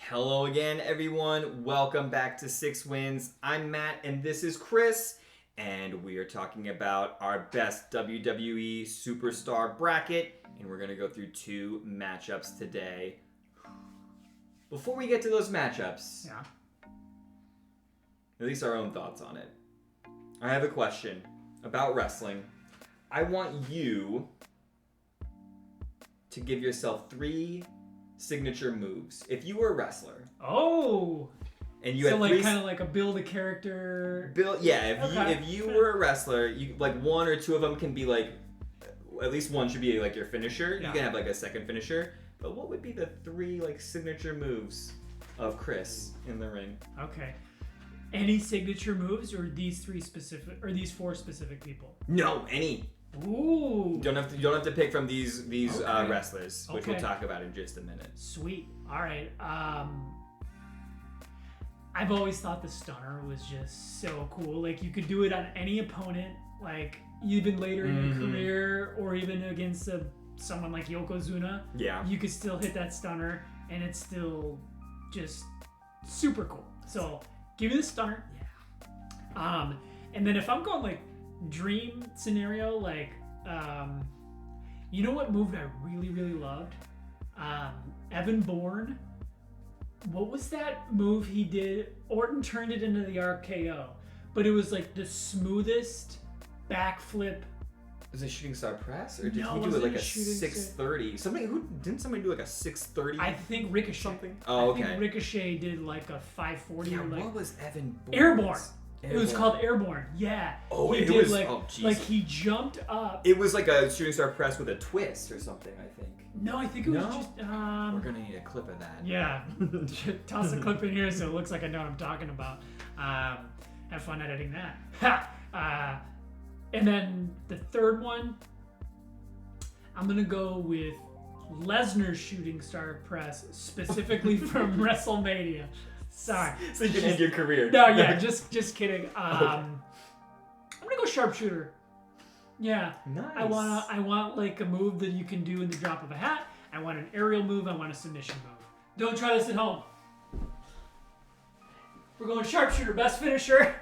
Hello again, everyone. Welcome back to Six Wins. I'm Matt, and this is Chris, and we are talking about our best WWE superstar bracket, and we're going to go through two matchups today. Before we get to those matchups, at least our own thoughts on it, I have a question about wrestling. I want you to give yourself 3 signature moves. If you were a wrestler. Oh. And you had like kind of like a build a character. If you were a wrestler, you like 1 or 2 of them can be like, at least one should be like your finisher. Yeah. You can have like a second finisher. But what would be the 3 like signature moves of Chris in the ring? Okay. Any signature moves, or these 4 specific people? No, any. Ooh. You don't have to pick from these wrestlers, which we'll talk about in just a minute. Sweet. All right. I've always thought the stunner was just so cool. Like, you could do it on any opponent, like even later in your career, or even against someone like Yokozuna. Yeah. You could still hit that stunner, and it's still just super cool. So give me the stunner. Yeah. And then if I'm going like dream scenario, like you know what move I really loved? Evan Bourne. What was that move he did? Orton turned it into the RKO, but it was like the smoothest backflip. Was it shooting star press, or did he do it like a 630? Didn't somebody do like a 630? I think Ricochet. Something. Oh, okay. I think Ricochet did like a 540. Yeah, or like, what was Evan Bourne? Airborne. It was called Airborne. Yeah. Oh, he it did was like he jumped up. It was like a shooting star press with a twist or something, I think. No, I think it was just. We're gonna need a clip of that. Yeah. Toss a clip in here so it looks like I know what I'm talking about. Have fun editing that. And then the third one, I'm gonna go with Lesnar's shooting star press, specifically from WrestleMania. Sorry. So you can end your career. No, yeah, just kidding. I'm gonna go sharpshooter. Yeah. Nice. I want like a move that you can do in the drop of a hat. I want an aerial move. I want a submission move. Don't try this at home. We're going sharpshooter, best finisher.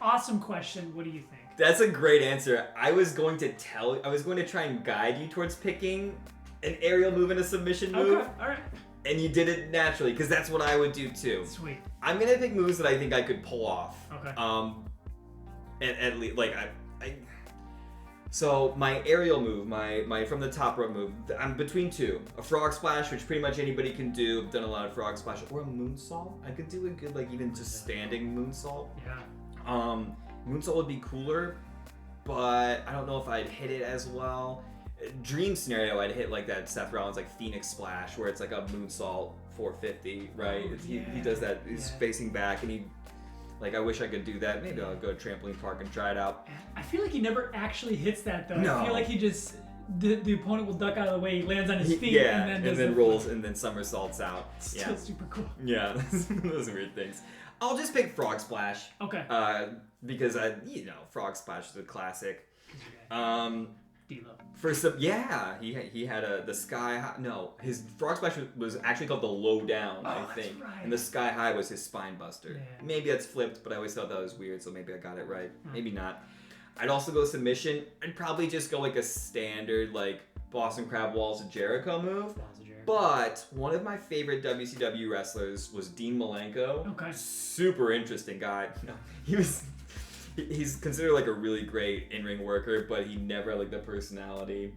Awesome question. What do you think? That's a great answer. I was going to try and guide you towards picking an aerial move and a submission move. Okay, all right. And you did it naturally, because that's what I would do too. Sweet. I'm gonna pick moves that I think I could pull off. Okay. At least like So my aerial move, my from the top rope move, I'm between 2. A frog splash, which pretty much anybody can do. I've done a lot of frog splash, or a moonsault. I could do a good like even just standing moonsault. Yeah. Moonsault would be cooler, but I don't know if I'd hit it as well. Dream scenario, I'd hit like that Seth Rollins like Phoenix Splash, where it's like a moonsault 450, right? Oh, he does that. He's facing back, and he like, I wish I could do that. Maybe I'll go to trampoline park and try it out. I feel like he never actually hits that though. No. I feel like he just the opponent will duck out of the way. He lands on his feet, and then rolls and then somersaults out. Still super cool. Yeah, those are weird things. I'll just pick Frog Splash. Okay. Because Frog Splash is a classic. D-Lo. For some, he had the Sky High. No, his Frog Splash was actually called the Low Down, I think. That's right. And the Sky High was his Spine Buster. Yeah. Maybe that's flipped, but I always thought that was weird, so maybe I got it right. Maybe not. I'd also go submission. I'd probably just go like a standard like Boston Crab Walls of Jericho move. But one of my favorite WCW wrestlers was Dean Malenko. Okay. Super interesting guy. He's considered like a really great in-ring worker, but he never had like the personality.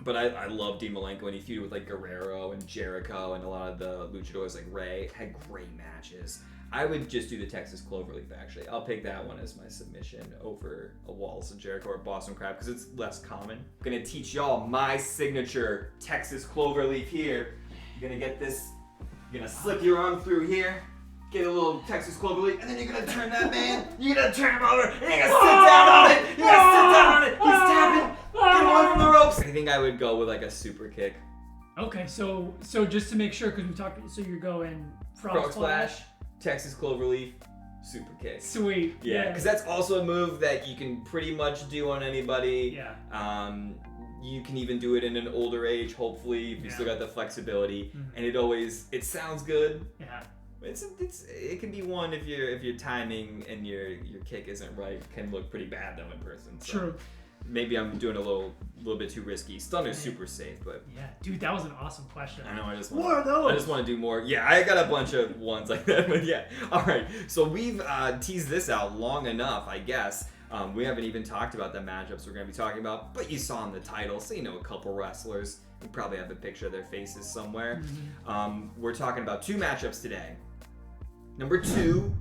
But I love Dean Malenko, and he feuded with like Guerrero and Jericho and a lot of the luchadors like Ray. Had great matches. I would just do the Texas Cloverleaf actually. I'll pick that one as my submission over a Walls of Jericho or Boston Crab because it's less common. I'm gonna teach y'all my signature Texas Cloverleaf here. You're gonna get this. You're gonna slip your arm through here. Get a little Texas Cloverleaf, and then you're gonna turn that man. You're gonna turn him over, and you're gonna sit down on it. You're gonna sit down on it. He's tapping. Get him away from the ropes. I think I would go with like a super kick. Okay, so just to make sure, because we talked, so you're going frog splash, Texas Cloverleaf, super kick. Sweet. Yeah, because that's also a move that you can pretty much do on anybody. Yeah. you can even do it in an older age, hopefully, if you still got the flexibility. And it sounds good. Yeah. It can be one if your timing and your kick isn't right, can look pretty bad though in person. So True. Maybe I'm doing a little bit too risky. Stunner's super safe, but yeah, dude, that was an awesome question. I know. I just want to do more. Yeah, I got a bunch of ones like that, but yeah. All right, so we've teased this out long enough, I guess. We haven't even talked about the matchups we're going to be talking about, but you saw in the title, so you know a couple wrestlers. You probably have a picture of their faces somewhere. We're talking about 2 matchups today. Number 2,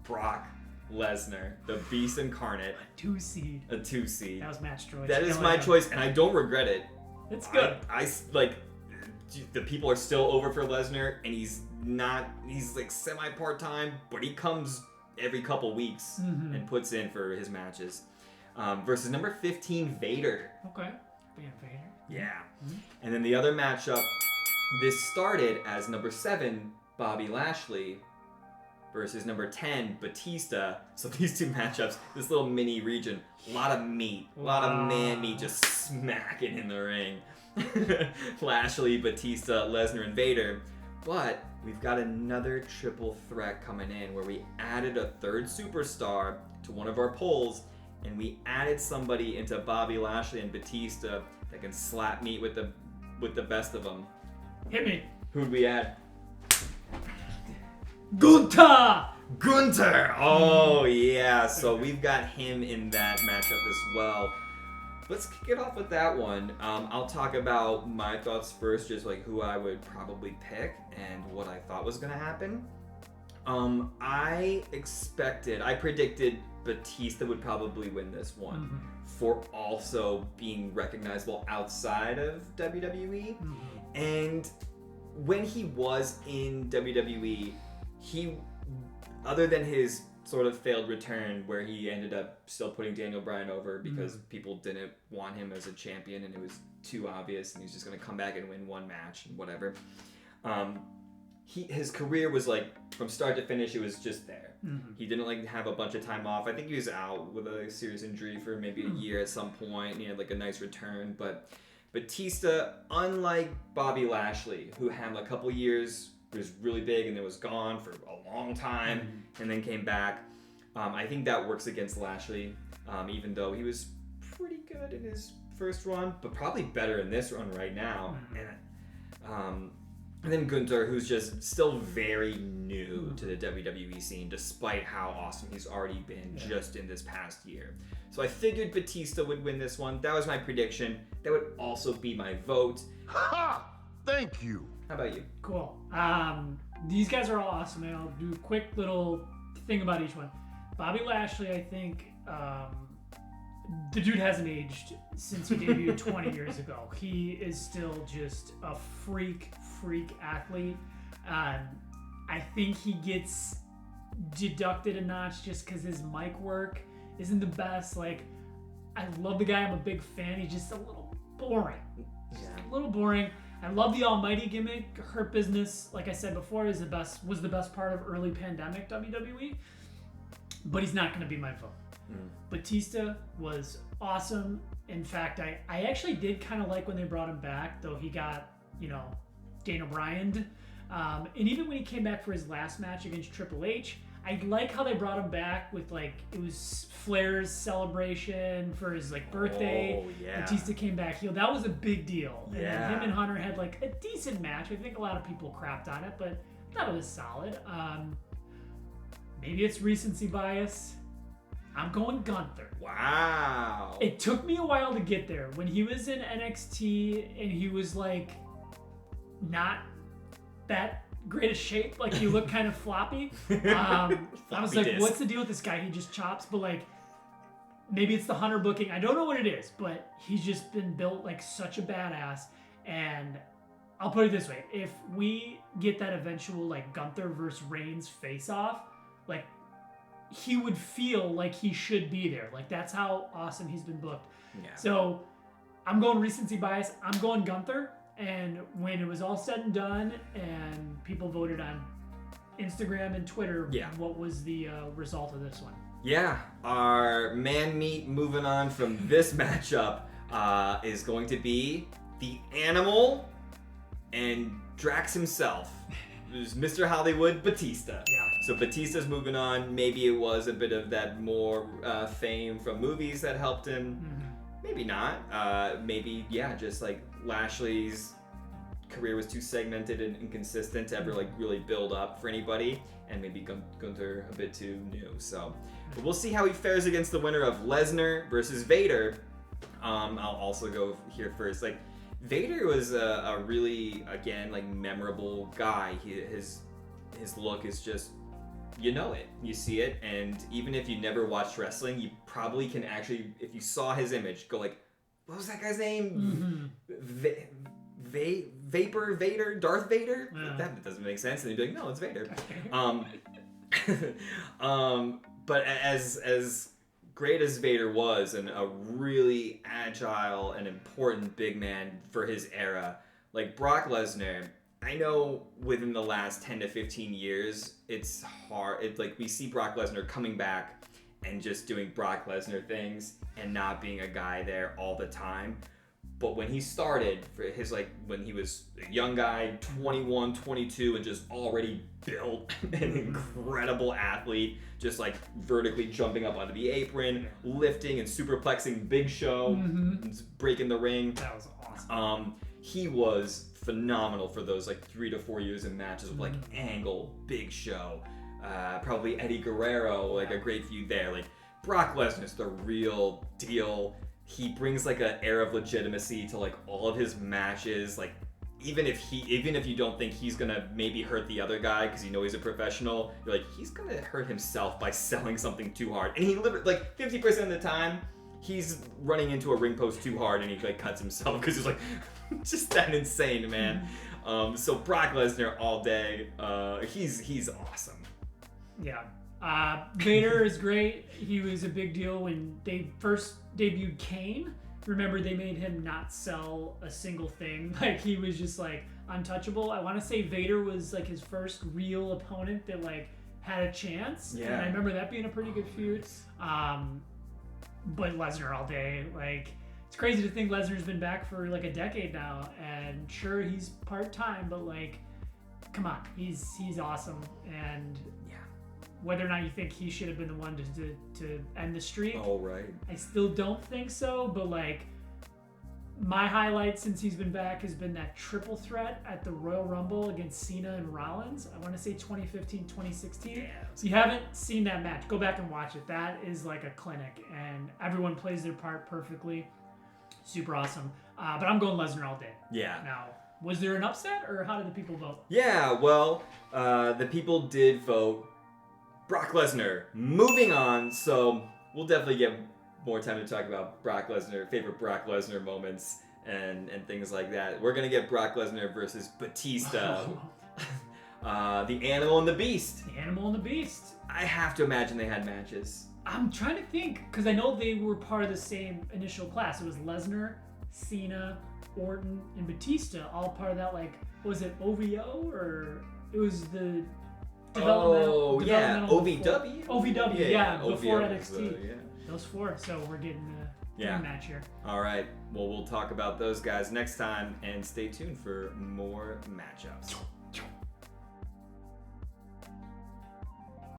Brock Lesnar, the Beast Incarnate. A 2 seed. A 2 seed. That was match choice. That is my choice, and I don't regret it. It's good. I like, the people are still over for Lesnar, and he's like semi part-time, but he comes every couple weeks and puts in for his matches. Versus number 15, Vader. Okay. Vader. Yeah. And then the other matchup, this started as number 7, Bobby Lashley, versus number 10, Batista. So these 2 matchups, this little mini region, a lot of meat, a lot of man meat just smacking in the ring. Lashley, Batista, Lesnar, and Vader. But we've got another triple threat coming in where we added a 3rd superstar to one of our polls, and we added somebody into Bobby Lashley and Batista that can slap meat with the best of them. Hit me. Who'd we add? Gunther! Oh, yeah. So we've got him in that matchup as well. Let's kick it off with that one. I'll talk about my thoughts first, just like who I would probably pick and what I thought was going to happen. I predicted Batista would probably win this one for also being recognizable outside of WWE. And when he was in WWE, other than his sort of failed return where he ended up still putting Daniel Bryan over because people didn't want him as a champion and it was too obvious and he was just going to come back and win one match and whatever. His career was like, from start to finish, it was just there. He didn't like have a bunch of time off. I think he was out with a serious injury for maybe a year at some point, and he had like a nice return. But Batista, unlike Bobby Lashley, who had a couple years, was really big and then was gone for a long time and then came back. I think that works against Lashley, even though he was pretty good in his first run, but probably better in this run right now. And then Gunther, who's just still very new to the WWE scene, despite how awesome he's already been just in this past year. So I figured Batista would win this one. That was my prediction. That would also be my vote. Ha! Thank you. How about you? Cool. These guys are all awesome, and I'll do a quick little thing about each one. Bobby Lashley, I think, the dude hasn't aged since he debuted 20 years ago. He is still just a freak athlete. I think he gets deducted a notch just because his mic work isn't the best. Like, I love the guy. I'm a big fan. He's just a little boring. A little boring. I love the Almighty gimmick. Hurt Business, like I said before, was the best part of early pandemic WWE. But he's not going to be my vote. Batista was awesome. In fact, I actually did kind of like when they brought him back, though he got, Daniel Bryan. And even when he came back for his last match against Triple H, I like how they brought him back with it was Flair's celebration for his birthday. Oh, yeah. Batista came back heel. That was a big deal. And then him and Hunter had a decent match. I think a lot of people crapped on it, but I thought it was solid. Maybe it's recency bias. I'm going Gunther. Wow. It took me a while to get there. When he was in NXT and he was not that great a shape, he looked kind of floppy. I was like, what's the deal with this guy? He just chops, but maybe it's the Hunter booking. I don't know what it is, but he's just been built like such a badass. And I'll put it this way. If we get that eventual Gunther versus Reigns face-off, he would feel like he should be there. That's how awesome he's been booked. Yeah. So I'm going recency bias. I'm going Gunther. And when it was all said and done and people voted on Instagram and Twitter, what was the result of this one? Yeah, our man meat moving on from this matchup. is going to be the Animal and Drax himself. There's Mr. Hollywood, Batista. Yeah. So Batista's moving on. Maybe it was a bit of that more fame from movies that helped him. Mm-hmm. Maybe not. Maybe, yeah, just like Lashley's career was too segmented and inconsistent to ever like really build up for anybody. And maybe Gunther a bit too new. So but we'll see how he fares against the winner of Lesnar versus Vader. I'll also go here first. Like, Vader was a really, again, like, memorable guy. His look is just, you know it. You see it, and even if you never watched wrestling, you probably can actually, if you saw his image, go like, what was that guy's name? Vapor Vader? Darth Vader? Yeah. That doesn't make sense. And you'd be like, no, it's Vader. But as great as Vader was, and a really agile and important big man for his era, like Brock Lesnar, I know within the last 10 to 15 years, it's hard. It's like we see Brock Lesnar coming back and just doing Brock Lesnar things and not being a guy there all the time. But when he started, for his, like, when he was a young guy, 21, 22, and just already built, an incredible athlete, just like vertically jumping up onto the apron, lifting and superplexing Big Show, and breaking the ring. That was awesome. He was phenomenal for those like 3 to 4 years in matches with like Angle, Big Show, probably Eddie Guerrero, like a great feud there. Like Brock Lesnar's the real deal. He brings like an air of legitimacy to like all of his matches. Like even if you don't think he's gonna maybe hurt the other guy because you know he's a professional, you're like, he's gonna hurt himself by selling something too hard. And he literally, like 50% of the time, he's running into a ring post too hard and he like cuts himself because he's like just that insane, man. So Brock Lesnar all day. He's awesome. Yeah. Vader is great. He was a big deal when they first debuted Kane. Remember, they made him not sell a single thing. Like, he was just like untouchable. I want to say Vader was like his first real opponent that like had a chance. Yeah. And I remember that being a pretty good feud. But Lesnar all day. Like, it's crazy to think Lesnar's been back for like a decade now. And sure, he's part-time, but like, come on, he's awesome. And whether or not you think he should have been the one to end the streak, Right. I still don't think so. But like, my highlight since he's been back has been that triple threat at the Royal Rumble against Cena and Rollins. I want to say 2015, 2016. Yeah, If you haven't seen that match, go back and watch it. That is like a clinic, and everyone plays their part perfectly. Super awesome. But I'm going Lesnar all day. Yeah. Now, was there an upset, or how did the people vote? Yeah, well, the people did vote Brock Lesnar. Moving on, so we'll definitely get more time to talk about Brock Lesnar, favorite Brock Lesnar moments, and things like that. We're gonna get Brock Lesnar versus Batista, the Animal and the Beast. The Animal and the Beast. I have to imagine they had matches. I'm trying to think, because I know they were part of the same initial class. It was Lesnar, Cena, Orton, and Batista, all part of that, like, was it OVO, or it was the developmental OVW? OVW, yeah, before OVO, NXT. Those four, so we're getting a match here. All right, well, we'll talk about those guys next time, and stay tuned for more matchups.